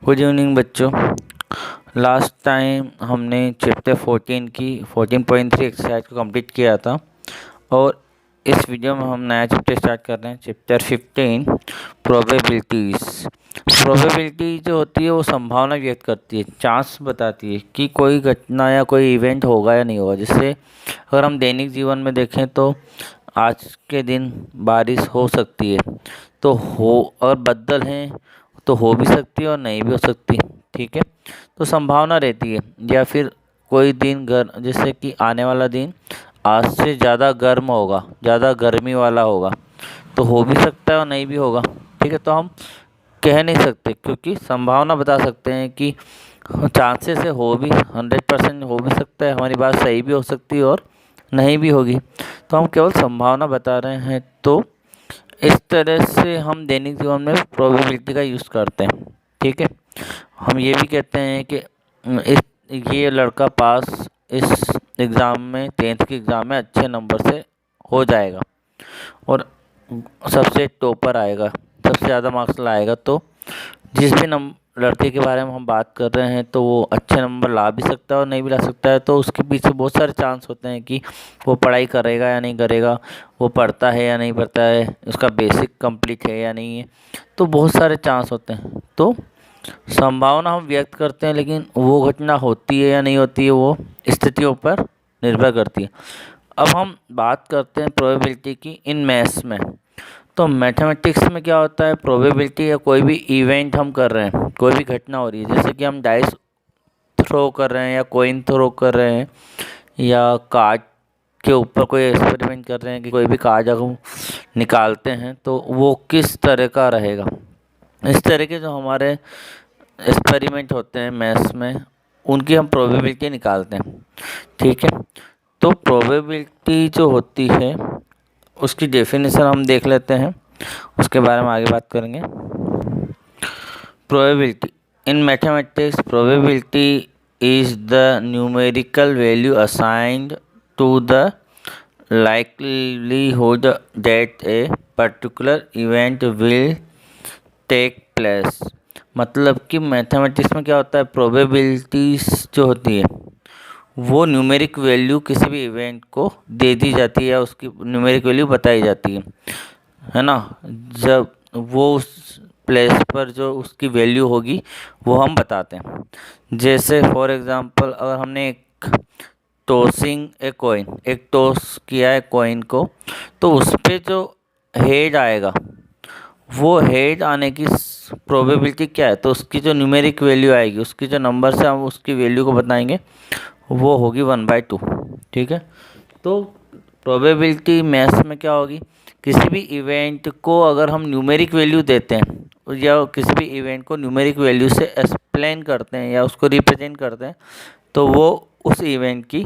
Good evening बच्चों। Last time हमने chapter 14 की 14.3 एक्सरसाइज को कंप्लीट किया था और इस वीडियो में हम नया चैप्टर स्टार्ट कर रहे हैं। Chapter 15 probabilities. प्रोबेबिलिटी जो होती है वो संभावना व्यक्त करती है, चांस बताती है कि कोई घटना या कोई इवेंट होगा या नहीं होगा। जैसे अगर हम दैनिक जीवन में देखें तो आज के दिन बारिश हो सकती है, तो हो और बदल हैं तो हो भी सकती है और नहीं भी हो सकती। ठीक है, तो संभावना रहती है। या फिर कोई दिन जैसे कि आने वाला दिन आज से ज़्यादा गर्म होगा, ज़्यादा गर्मी वाला होगा, तो हो भी सकता है और नहीं भी होगा। ठीक है, तो हम कह नहीं सकते क्योंकि संभावना बता सकते हैं कि चांसेस है, हो भी 100% हो भी सकता है, हमारी बात सही भी हो सकती है और नहीं भी होगी। तो हम केवल संभावना बता रहे हैं। तो इस तरह से हम दैनिक जीवन में प्रोबेबिलिटी का यूज़ करते हैं। ठीक है, हम ये भी कहते हैं कि ये लड़का पास इस एग्ज़ाम में 10th के एग्ज़ाम में अच्छे नंबर से हो जाएगा और सबसे टॉपर आएगा, सबसे ज़्यादा मार्क्स लाएगा। तो जिस भी लड़के के बारे में हम बात कर रहे हैं तो वो अच्छे नंबर ला भी सकता है और नहीं भी ला सकता है। तो उसके पीछे बहुत सारे चांस होते हैं कि वो पढ़ाई करेगा या नहीं करेगा, वो पढ़ता है या नहीं पढ़ता है, उसका बेसिक कंप्लीट है या नहीं है। तो बहुत सारे चांस होते हैं। तो संभावना हम व्यक्त करते हैं, लेकिन वो घटना होती है या नहीं होती है वो स्थितियों पर निर्भर करती है। अब हम बात करते हैं प्रोबेबिलिटी की इन मैथ्स में। तो मैथमेटिक्स में क्या होता है, प्रोबेबिलिटी या कोई भी इवेंट हम कर रहे हैं, कोई भी घटना हो रही है, जैसे कि हम डाइस थ्रो कर रहे हैं या कॉइन थ्रो कर रहे हैं या कार्ड के ऊपर कोई एक्सपेरिमेंट कर रहे हैं कि कोई भी कार्ड अगर हम निकालते हैं तो वो किस तरह का रहेगा। इस तरह के जो हमारे एक्सपेरिमेंट होते हैं मैथ्स में, उनकी हम प्रोबेबिलिटी निकालते हैं। ठीक है, तो प्रोबेबिलिटी जो होती है उसकी डेफिनेशन हम देख लेते हैं, उसके बारे में आगे बात करेंगे। Probability in mathematics, probability is the numerical value assigned to the likelihood that a particular event will take place। मतलब कि मैथमेटिक्स में क्या होता है, प्रोबेबिलिटीज जो होती है वो न्यूमेरिक वैल्यू किसी भी इवेंट को दे दी जाती है या उसकी न्यूमेरिक वैल्यू बताई जाती है ना। जब वो उस प्लेस पर जो उसकी वैल्यू होगी वो हम बताते हैं। जैसे फॉर एग्ज़ाम्पल अगर हमने टॉसिंग ए कॉइन, एक टॉस किया है कॉइन को, तो उस पर जो हेड आएगा वो हेड आने की प्रोबेबिलिटी क्या है, तो उसकी जो न्यूमेरिक वैल्यू आएगी, उसकी जो नंबर से हम उसकी वैल्यू को बताएंगे वो होगी 1/2। ठीक है, तो प्रोबेबिलिटी मैथ्स में क्या होगी, किसी भी इवेंट को अगर हम न्यूमेरिक वैल्यू देते हैं या किसी भी इवेंट को न्यूमेरिक वैल्यू से एक्सप्लेन करते हैं या उसको रिप्रेजेंट करते हैं तो वो उस इवेंट की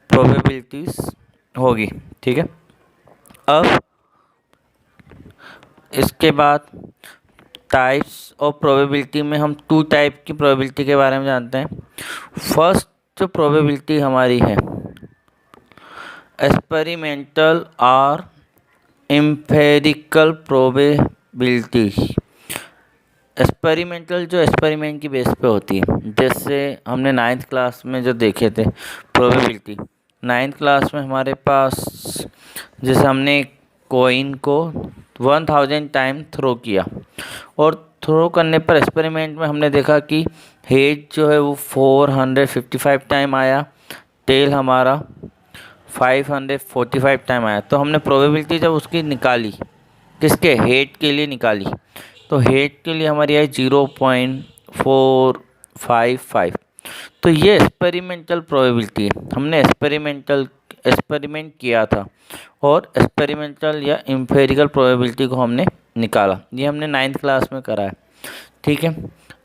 प्रोबेबिलिटीज होगी। ठीक है, अब इसके बाद टाइप्स ऑफ प्रोबेबिलिटी में हम 2 टाइप की प्रोबेबिलिटी के बारे में जानते हैं। फर्स्ट जो प्रोबेबिलिटी हमारी है एक्सपेरिमेंटल और एम्पिरिकल प्रोबेबिलिटी। एक्सपेरिमेंटल जो एक्सपेरिमेंट की बेस पे होती है, जैसे हमने 9th क्लास में जो देखे थे प्रोबेबिलिटी। 9th क्लास में हमारे पास जैसे हमने कॉइन को 1000 टाइम थ्रो किया और थ्रो करने पर एक्सपेरिमेंट में हमने देखा कि हेड जो है वो 455 टाइम आया, टेल हमारा 545 टाइम आया। तो हमने प्रोबेबिलिटी जब उसकी निकाली, किसके, हेड के लिए निकाली, तो हेड के लिए हमारी आई 0.455। तो ये एक्सपेरिमेंटल प्रोबेबिलिटी है, हमने एक्सपेरिमेंट किया था और एक्सपेरिमेंटल या एम्पिरिकल प्रोबेबिलिटी को हमने निकाला। ये हमने 9th क्लास में करा है। ठीक है,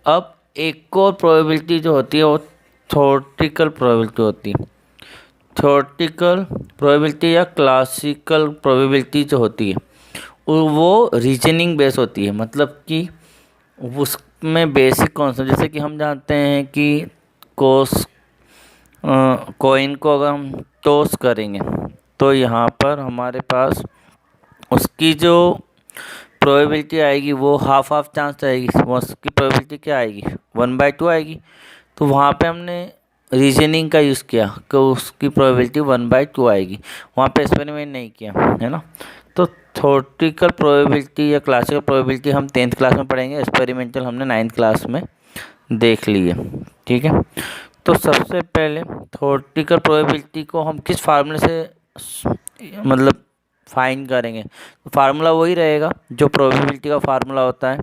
अब एक और प्रोबेबिलिटी जो होती है वो थ्योरेटिकल प्रोबेबिलिटी होती है। थ्योरेटिकल प्रोबेबिलिटी या क्लासिकल प्रोबेबिलिटी जो होती है वो रीजनिंग बेस होती है। मतलब कि उसमें बेसिक कॉन्सेप्ट, जैसे कि हम जानते हैं कि कॉइन को अगर हम टॉस करेंगे तो यहाँ पर हमारे पास उसकी जो प्रोबेबिलिटी आएगी वो हाफ हाफ चांस आएगी, उसकी प्रोबेबिलिटी क्या आएगी 1/2 आएगी। तो वहाँ पे हमने रीजनिंग का यूज़ किया कि उसकी प्रोबेबिलिटी 1/2 आएगी, वहाँ पे एक्सपेरिमेंट नहीं किया, है ना। तो थ्योरेटिकल प्रोबेबिलिटी या क्लासिकल प्रोबेबिलिटी हम 10th क्लास में पढ़ेंगे, एक्सपेरिमेंटल हमने 9th क्लास में देख लिए, ठीक है। तो सबसे पहले थ्योरेटिकल प्रोबेबिलिटी को हम किस फार्मूले से मतलब फाइंड करेंगे, तो फार्मूला वही रहेगा जो प्रोबेबिलिटी का फार्मूला होता है,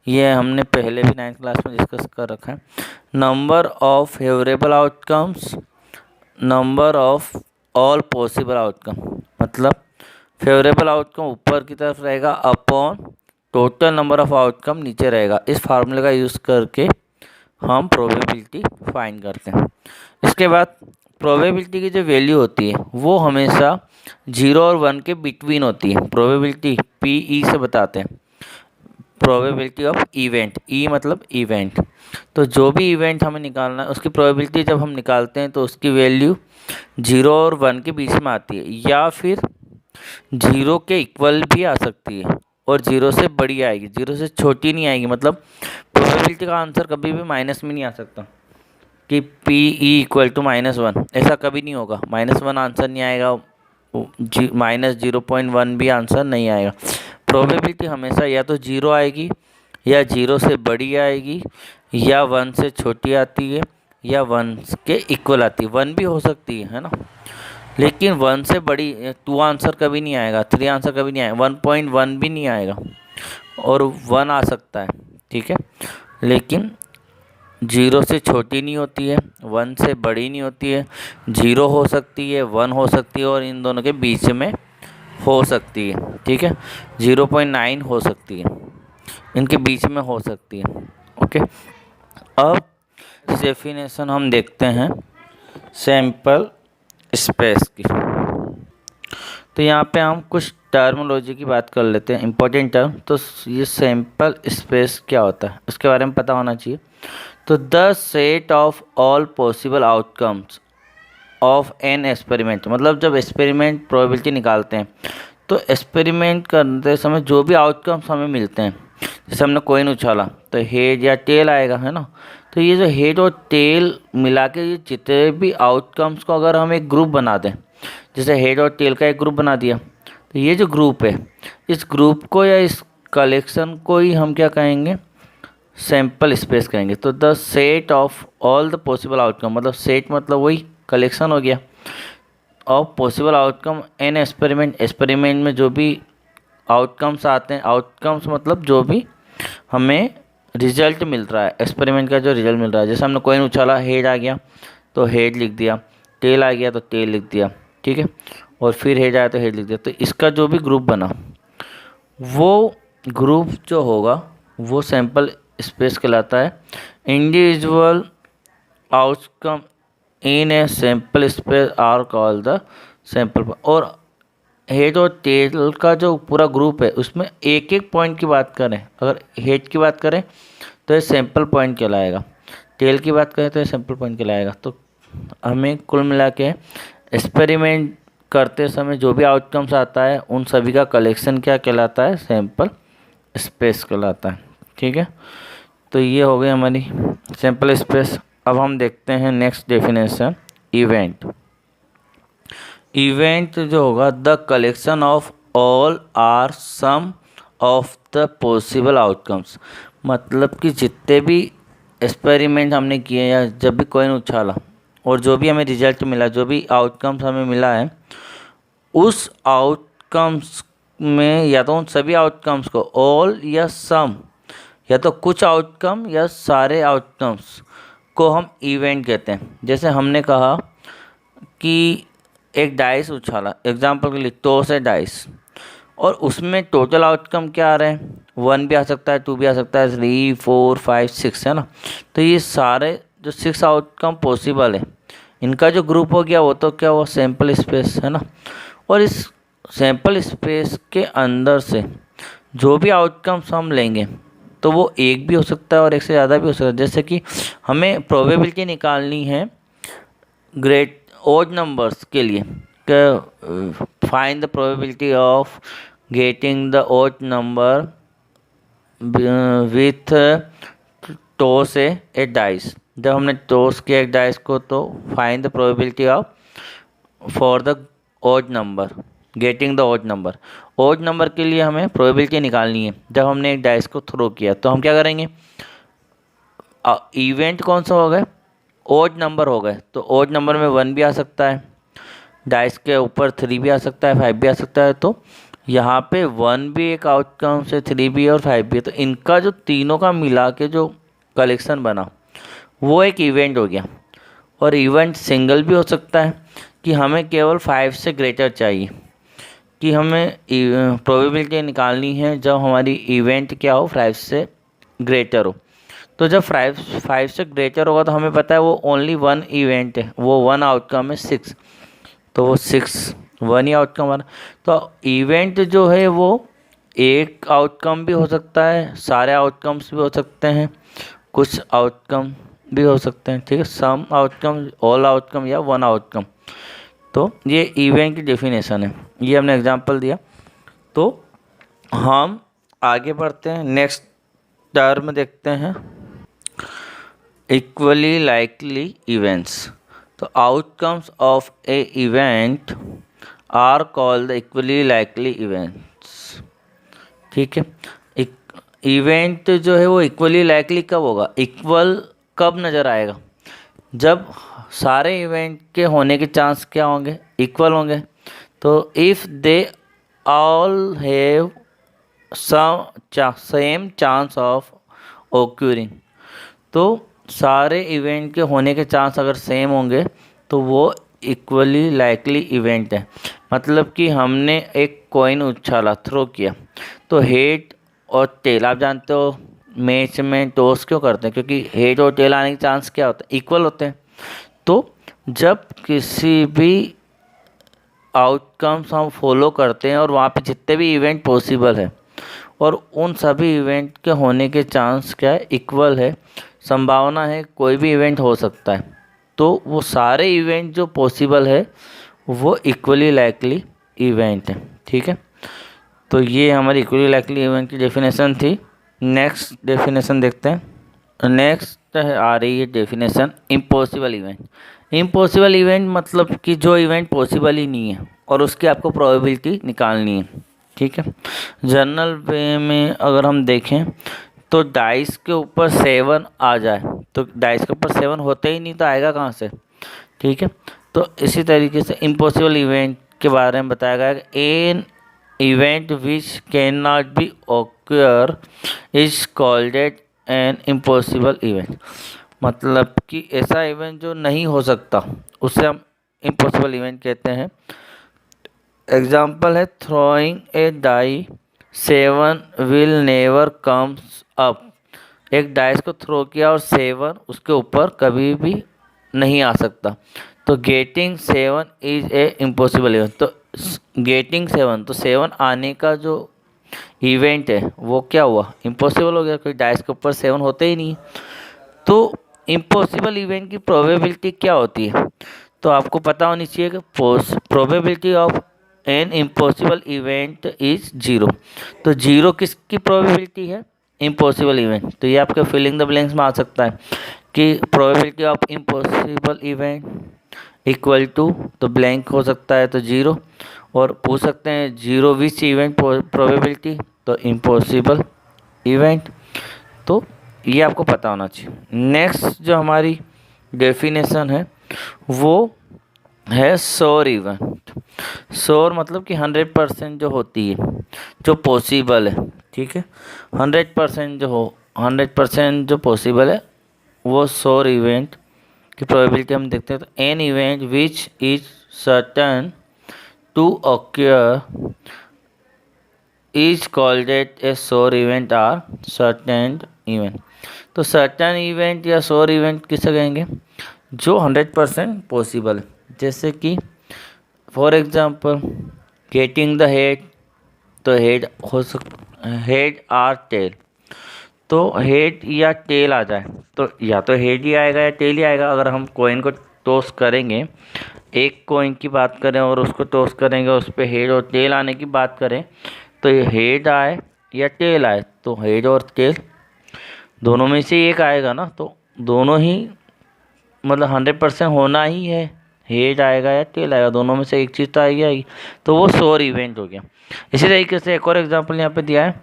ये हमने पहले भी 9th क्लास में डिस्कस कर रखा है। Number of favourable outcomes, number of all possible outcome, मतलब फेवरेबल आउटकम ऊपर की तरफ रहेगा upon total number of outcome नीचे रहेगा। इस फार्मूले का यूज़ करके हम प्रोबेबिलिटी फाइंड करते हैं। इसके बाद प्रोबेबिलिटी की जो वैल्यू होती है वो हमेशा 0 और 1 के बिटवीन होती है। प्रोबेबिलिटी PE से बताते हैं, प्रोबेबिलिटी ऑफ इवेंट, ई मतलब इवेंट। तो जो भी इवेंट हमें निकालना है उसकी प्रोबेबिलिटी जब हम निकालते हैं तो उसकी वैल्यू 0 और 1 के बीच में आती है, या फिर 0 के इक्वल भी आ सकती है और 0 से बड़ी आएगी, 0 से छोटी नहीं आएगी। मतलब प्रोबेबिलिटी का आंसर कभी भी माइनस में नहीं आ सकता कि PE = -1, ऐसा कभी नहीं होगा। -1 आंसर नहीं आएगा, -0.1 भी आंसर नहीं आएगा। प्रोबेबिलिटी हमेशा या तो 0 आएगी, या 0 से बड़ी आएगी, या 1 से छोटी आती है, या 1 के इक्वल आती है। 1 भी हो सकती है ना, लेकिन 1 से बड़ी 2 आंसर कभी नहीं आएगा, 3 आंसर कभी नहीं आएगा, 1.1 भी नहीं आएगा, और 1 आ सकता है, ठीक है। लेकिन 0 से छोटी नहीं होती है, 1 से बड़ी नहीं होती है, 0 हो सकती है, 1 हो सकती है, और इन दोनों के बीच में हो सकती है, ठीक है। 0.9 हो सकती है, इनके बीच में हो सकती है, ओके। अब डेफिनेशन हम देखते हैं सैंपल स्पेस की। तो यहाँ पे हम कुछ टर्मोलॉजी की बात कर लेते हैं, इंपॉर्टेंट टर्म। तो ये सैंपल स्पेस क्या होता है उसके बारे में पता होना चाहिए। तो the set of all possible outcomes of an experiment, मतलब जब एक्सपेरिमेंट प्रोबेबिलिटी निकालते हैं तो एक्सपेरिमेंट करते समय जो भी आउटकम्स हमें मिलते हैं, जैसे हमने कॉइन उछाला तो हेड या टेल आएगा, है ना। तो ये जो हेड और टेल मिला के ये जितने भी आउटकम्स को अगर हम एक ग्रुप बना दें, जैसे हेड और टेल का एक ग्रुप बना दिया, तो ये जो ग्रुप है इस ग्रुप को या इस कलेक्शन को ही हम क्या कहेंगे, सैंपल स्पेस कहेंगे। तो the set of all the possible outcome, मतलब सेट मतलब वही कलेक्शन हो गया, of possible outcome an experiment, experiment में जो भी आउटकम्स आते हैं, आउटकम्स मतलब जो भी हमें रिजल्ट मिल रहा है, एक्सपेरिमेंट का जो रिजल्ट मिल रहा है। जैसे हमने कॉइन उछाला, हेड आ गया तो हेड लिख दिया, टेल आ गया तो टेल लिख दिया, ठीक है, और फिर हेड आया तो हेड लिख दिया। तो इसका जो भी ग्रुप बना वो ग्रुप जो होगा वो सैंपल स्पेस कहलाता है। Individual outcome in a sample space are called the sample. और हेड और टेल का जो पूरा ग्रुप है उसमें एक एक पॉइंट की बात करें, अगर हेड की बात करें तो ये सैंपल पॉइंट कहलाएगा, टेल की बात करें तो ये सैंपल पॉइंट कहलाएगा। तो हमें कुल मिला के एक्सपेरिमेंट करते समय जो भी आउटकम्स आता है उन सभी का कलेक्शन क्या कहलाता है, सैंपल स्पेस कहलाता है, ठीक है। तो ये हो गई हमारी सैंपल स्पेस। अब हम देखते हैं नेक्स्ट डेफिनेशन, इवेंट। इवेंट जो होगा the collection of all or sum of the possible outcomes, मतलब कि जितने भी एक्सपेरिमेंट हमने किए या जब भी कॉइन उछाला और जो भी हमें रिजल्ट मिला, जो भी आउटकम्स हमें मिला है, उस आउटकम्स में या तो उन सभी आउटकम्स को ऑल या सम, या तो कुछ आउटकम या सारे आउटकम्स को हम इवेंट कहते हैं। जैसे हमने कहा कि एक डाइस उछाला, एग्जाम्पल के लिए टॉस है डाइस, और उसमें टोटल आउटकम क्या आ रहे हैं, 1 भी आ सकता है, 2 भी आ सकता है, 3, 4, 5, 6, है ना। तो ये सारे जो 6 आउटकम पॉसिबल है इनका जो ग्रुप हो गया वो तो क्या हुआ, सैंपल स्पेस, है ना। और इस सैंपल स्पेस के अंदर से जो भी आउटकम्स हम लेंगे तो वो एक भी हो सकता है और एक से ज़्यादा भी हो सकता है। जैसे कि हमें प्रोबेबिलिटी निकालनी है ग्रेट ओड नंबर्स के लिए, find the probability of getting the odd number with toss a dice. जब हमने टॉस किया एक डाइस को तो find the probability of for the odd number, getting the odd number. Odd number के लिए हमें प्रोबेबिलिटी निकालनी है। जब हमने एक डाइस को थ्रो किया तो हम क्या करेंगे, इवेंट कौन सा हो गए, ऑड नंबर हो गए। तो ऑड नंबर में 1 भी आ सकता है, डाइस के ऊपर 3 भी आ सकता है, 5 भी आ सकता है। तो यहाँ पे 1 भी एक आउटकम से, 3 भी और 5 भी है। तो इनका जो तीनों का मिला के जो कलेक्शन बना वो एक इवेंट हो गया। और इवेंट सिंगल भी हो सकता है कि हमें केवल 5 से ग्रेटर चाहिए, कि हमें प्रोबेबिलिटी निकालनी है जब हमारी इवेंट क्या हो, 5 से ग्रेटर हो। तो जब 5 से ग्रेटर होगा तो हमें पता है वो ओनली 1 इवेंट है, वो 1 आउटकम है 6। तो वो 6 1 ही आउटकम बना। तो इवेंट जो है वो एक आउटकम भी हो सकता है, सारे आउटकम्स भी हो सकते हैं, कुछ आउटकम भी हो सकते हैं, ठीक है, सम आउटकम, ऑल आउटकम या 1 आउटकम। तो ये इवेंट की डेफिनेशन है, ये हमने एग्जांपल दिया। तो हम आगे बढ़ते हैं, नेक्स्ट टर्म देखते हैं, इक्वली लाइकली इवेंट्स। तो outcomes of a event are called the equally likely events, ठीक है। इवेंट जो है वो इक्वली लाइकली कब होगा, इक्वल कब नज़र आएगा, जब सारे इवेंट के होने के चांस क्या होंगे, इक्वल होंगे। तो if they all have same chance of occurring, तो सारे इवेंट के होने के चांस अगर सेम होंगे तो वो इक्वली लाइकली इवेंट है। मतलब कि हमने एक कॉइन उछाला, थ्रो किया, तो हेड और टेल, आप जानते हो मैच में टॉस क्यों करते हैं, क्योंकि हेड और टेल आने के चांस क्या होता है, इक्वल होते हैं। तो जब किसी भी आउटकम्स हम फॉलो करते हैं और वहाँ पे जितने भी इवेंट पॉसिबल है और उन सभी इवेंट के होने के चांस क्या है, इक्वल है, संभावना है कोई भी इवेंट हो सकता है, तो वो सारे इवेंट जो पॉसिबल है वो इक्वली लाइकली इवेंट है, ठीक है। तो ये हमारी इक्वली लाइकली इवेंट की डेफिनेशन थी। नेक्स्ट डेफिनेशन देखते हैं। नेक्स्ट आ रही है definition impossible event. Impossible event मतलब कि जो इवेंट पॉसिबल ही नहीं है और उसकी आपको प्रोबेबिलिटी निकालनी है, ठीक है। जनरल वे में अगर हम देखें तो डाइस के ऊपर 7 आ जाए, तो डाइस के ऊपर 7 होते ही नहीं तो आएगा कहाँ से, ठीक है। तो इसी तरीके से इम्पॉसिबल इवेंट के बारे में बताया गया है, N event which can not be occur is called an impossible event. मतलब कि ऐसा इवेंट जो नहीं हो सकता उसे हम इम्पॉसिबल इवेंट कहते हैं। एग्जाम्पल है throwing a die 7 will never comes up. एक डाइस को थ्रो किया और 7 उसके ऊपर कभी भी नहीं आ सकता, तो getting 7 is a impossible event. तो गेटिंग 7, तो 7 आने का जो इवेंट है वो क्या हुआ, इम्पॉसिबल हो गया, कोई डाइस के ऊपर 7 होते ही नहीं। तो इम्पॉसिबल इवेंट की प्रोबेबिलिटी क्या होती है, तो आपको पता होनी चाहिए कि probability of an impossible event is 0। तो 0 किसकी प्रोबेबिलिटी है, इम्पॉसिबल इवेंट। तो ये आपके फिलिंग द ब्लैंक्स में आ सकता है कि probability of impossible event equal to, तो ब्लैंक हो सकता है तो 0, और पूछ सकते हैं 0 विच इवेंट प्रोबेबिलिटी, तो इम्पॉसिबल इवेंट। तो ये आपको पता होना चाहिए। नेक्स्ट जो हमारी डेफिनेशन है वो है श्योर इवेंट। श्योर मतलब कि 100% जो होती है, जो पॉसिबल है, ठीक है, 100% जो हो, 100% जो पॉसिबल है वो श्योर इवेंट की प्रोबेबिलिटी हम देखते हैं। तो an event which is certain to occur is called a sure event or certain event. तो सर्टेन इवेंट या श्योर इवेंट किसे कहेंगे, जो 100% पॉसिबल है। जैसे कि for example getting the head, तो हेड हो हेड आर टेल, तो हेड या टेल आ जाए तो या तो हेड ही आएगा या टेल ही आएगा। अगर हम कॉइन को टॉस करेंगे, एक कॉइन की बात करें और उसको टॉस करेंगे, उस पर हेड और टेल आने की बात करें, तो ये हेड आए या टेल आए, तो हेड और टेल दोनों में से एक आएगा ना, तो दोनों ही मतलब 100% होना ही है, हेड आएगा या टेल आएगा, दोनों में से एक चीज़ तो आएगी, तो वो श्योर इवेंट हो गया। इसी तरीके से एक और एग्जांपल यहाँ पे दिया है,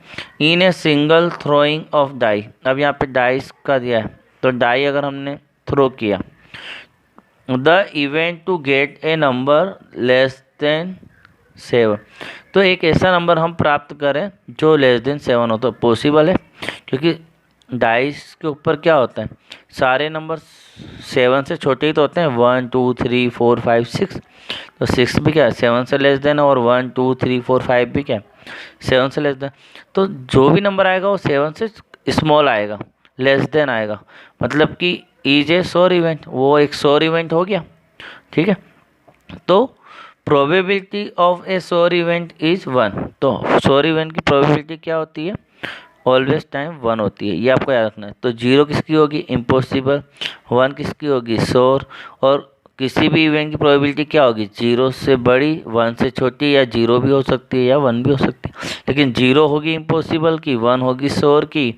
in a single throwing of die. अब यहाँ पे डाइस का दिया है, तो डाई अगर हमने थ्रो किया, the event to get a number less than 7, तो एक ऐसा नंबर हम प्राप्त करें जो लेस देन 7 हो, तो पॉसिबल है, क्योंकि डाइस के ऊपर क्या होता है, सारे नंबर 7 से छोटे ही तो होते हैं, 1 2 3 4 5 6, तो 6 भी क्या है 7 से लेस देन, और 1 2 3 4 5 भी क्या है 7 से लेस देन, तो जो भी नंबर आएगा वो 7 से स्मॉल आएगा, लेस देन आएगा, मतलब कि इज ए श्योर इवेंट, वो एक श्योर इवेंट हो गया। ठीक है, तो probability of A sure event is 1, तो श्योर इवेंट की प्रोबेबिलिटी क्या होती है, ऑलवेज टाइम 1 होती है, ये आपको याद रखना है। तो 0 किसकी होगी, इम्पॉसिबल, 1 किसकी होगी, श्योर, और किसी भी इवेंट की प्रोबेबिलिटी क्या होगी, 0 से बड़ी, 1 से छोटी, या 0 भी हो सकती है या 1 भी हो सकती है, लेकिन 0 होगी इम्पॉसिबल की, 1 होगी श्योर की,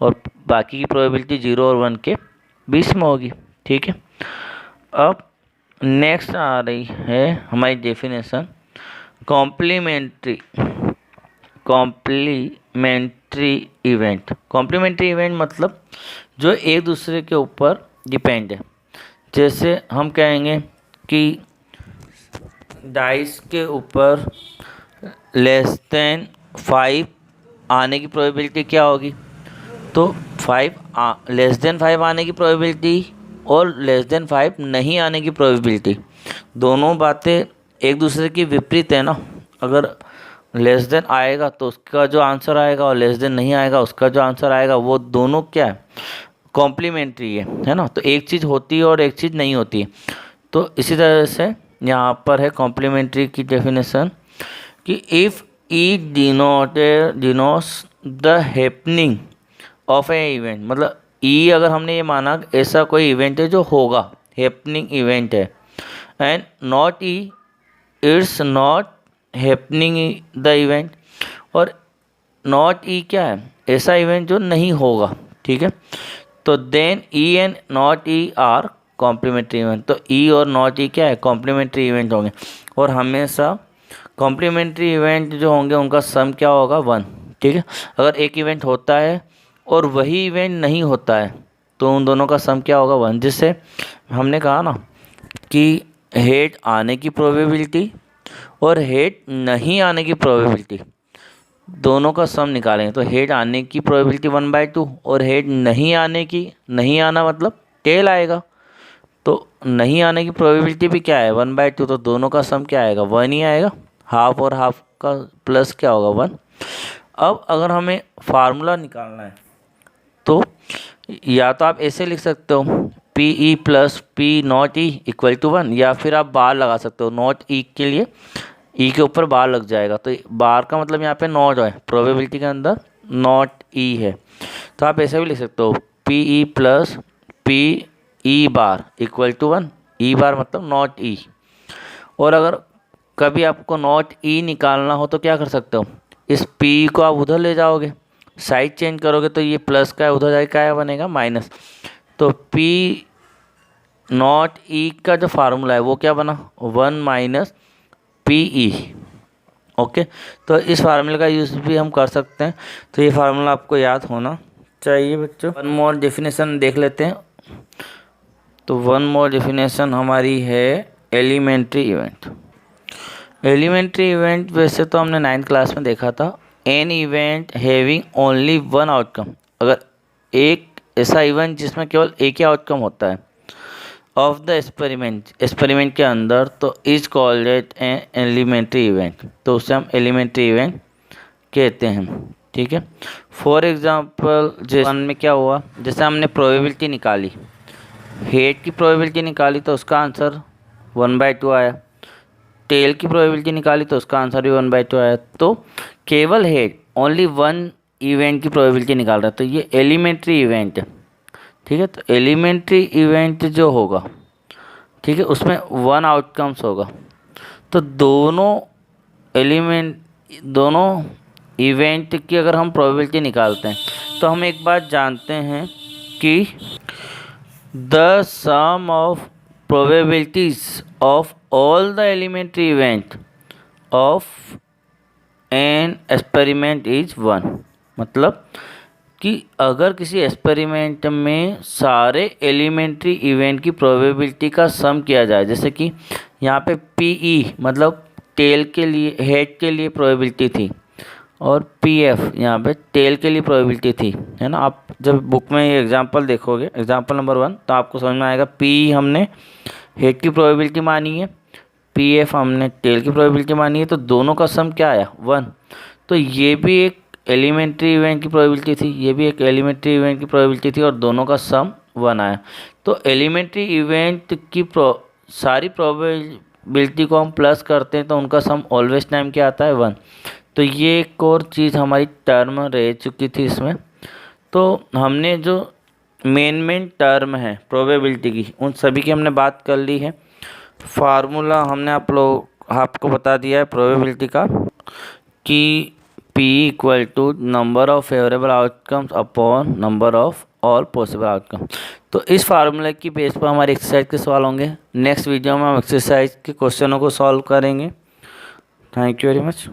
और बाकी की प्रोबेबिलिटी 0 और 1 के बीच में होगी। ठीक है, अब नेक्स्ट आ रही है हमारी definition, complementary event. Complementary event मतलब जो एक दूसरे के ऊपर डिपेंड है। जैसे हम कहेंगे कि डाइस के ऊपर लेस देन 5 आने की प्रोबेबिलिटी क्या होगी, तो 5 लेस देन 5 आने की प्रोबेबिलिटी और लेस देन 5 नहीं आने की प्रोबेबिलिटी, दोनों बातें एक दूसरे की विपरीत है ना। अगर लेस देन आएगा तो उसका जो आंसर आएगा, और लेस देन नहीं आएगा उसका जो आंसर आएगा, वो दोनों क्या है, कॉम्प्लीमेंट्री है ना। तो एक चीज़ होती है और एक चीज़ नहीं होती है। तो इसी तरह से यहाँ पर है कॉम्प्लीमेंट्री की डेफिनेशन कि if E denotes the happening of a event, मतलब ई अगर हमने ये माना ऐसा कोई इवेंट है जो होगा, हैपनिंग इवेंट है, and not E it's not happening the event, और नॉट ई क्या है, ऐसा इवेंट जो नहीं होगा। ठीक है, तो then E and not E are complementary event, तो ई और नॉट ई क्या है, कॉम्प्लीमेंट्री इवेंट होंगे, और हमेशा कॉम्प्लीमेंट्री इवेंट जो होंगे उनका सम क्या होगा, 1। ठीक है, अगर एक इवेंट होता है और वही इवेंट नहीं होता है तो उन दोनों का सम क्या होगा, 1। जिससे हमने कहा ना कि हेड आने की प्रोबेबिलिटी और हेड नहीं आने की प्रोबेबिलिटी दोनों का सम निकालेंगे, तो हेड आने की प्रोबेबिलिटी 1/2 और हेड नहीं आने की, नहीं आना मतलब टेल आएगा, तो नहीं आने की प्रोबेबिलिटी भी क्या है, 1/2, तो दोनों का सम क्या आएगा, 1 ही आएगा, हाफ और हाफ का प्लस क्या होगा, 1। अब अगर हमें फार्मूला निकालना है तो या तो आप ऐसे लिख सकते हो P E plus P not E equal to 1, या फिर आप बार लगा सकते हो, नॉट ई के लिए ई के ऊपर बार लग जाएगा, तो बार का मतलब यहाँ पे नॉट है, प्रोबेबिलिटी के अंदर नॉट ई है, तो आप ऐसे भी लिख सकते हो P E plus P E bar equal to 1, E bar मतलब नॉट ई। और अगर कभी आपको नॉट ई निकालना हो तो क्या कर सकते हो, इस पी को आप उधर ले जाओगे, साइड चेंज करोगे तो ये प्लस का है, उधर जाके क्या बनेगा, माइनस, तो पी नॉट ई का जो फार्मूला है वो क्या बना, 1 माइनस पी ई। ओके, तो इस फार्मूले का यूज़ भी हम कर सकते हैं, तो ये फार्मूला आपको याद होना चाहिए बच्चों। वन मोर डेफिनेशन देख लेते हैं, तो वन मोर डेफिनेशन हमारी है एलिमेंट्री इवेंट। एलिमेंट्री इवेंट वैसे तो हमने 9th क्लास में देखा था, an event having only one outcome, अगर एक ऐसा इवेंट जिसमें केवल एक ही आउटकम होता है ऑफ द एक्सपेरिमेंट के अंदर, तो is called at an elementary event, तो उसे हम एलिमेंट्री इवेंट कहते हैं। ठीक है, फॉर एग्जांपल जैसे वन में क्या हुआ, जैसे हमने प्रोबेबिलिटी निकाली, हेड की प्रोबेबिलिटी निकाली तो उसका आंसर 1/2 आया, टेल की प्रोबेबिलिटी निकाली तो उसका आंसर भी 1/2 आया, तो केवल हेड ओनली वन इवेंट की प्रोबेबिलिटी निकाल रहा है, तो ये एलिमेंट्री इवेंट है। ठीक है, तो एलिमेंट्री इवेंट जो होगा, ठीक है, उसमें 1 आउटकम्स होगा, तो दोनों इवेंट की अगर हम प्रोबेबिलिटी निकालते हैं तो हम एक बात जानते हैं कि the sum of probabilities of all the elementary event of an experiment is 1। मतलब कि अगर किसी एक्सपेरिमेंट में सारे एलिमेंट्री इवेंट की प्रोबेबिलिटी का सम किया जाए, जैसे कि यहाँ पे पीई मतलब टेल के लिए, हेड के लिए प्रोबेबिलिटी थी, और पीएफ यहाँ पे टेल के लिए प्रोबेबिलिटी थी, है ना। आप जब बुक में ये एग्जांपल देखोगे, एग्जांपल नंबर 1, तो आपको समझ में आएगा पी हमने हेड की प्रोबेबिलिटी मानी है, पीएफ हमने टेल की प्रोबेबिलिटी मानी है, तो दोनों का सम क्या आया 1। तो ये भी एक एलिमेंट्री इवेंट की प्रोबेबिलिटी थी, ये भी एक एलिमेंट्री इवेंट की प्रोबेबिलिटी थी, और दोनों का सम 1 आया। तो एलिमेंट्री इवेंट की सारी प्रोबेबिलिटी को हम प्लस करते हैं तो उनका सम ऑलवेज टाइम क्या आता है 1। तो ये एक और चीज़ हमारी टर्म रह चुकी थी इसमें। तो हमने जो मेन टर्म है प्रोबेबिलिटी की, उन सभी की हमने बात कर ली है। फार्मूला हमने आपको बता दिया है प्रोबेबिलिटी का कि P equal to number of favourable outcomes upon number of all possible outcome. तो इस फार्मूले की बेस पर हमारे एक्सरसाइज के सवाल होंगे। नेक्स्ट वीडियो में हम एक्सरसाइज के क्वेश्चनों को सॉल्व करेंगे। Thank you very much.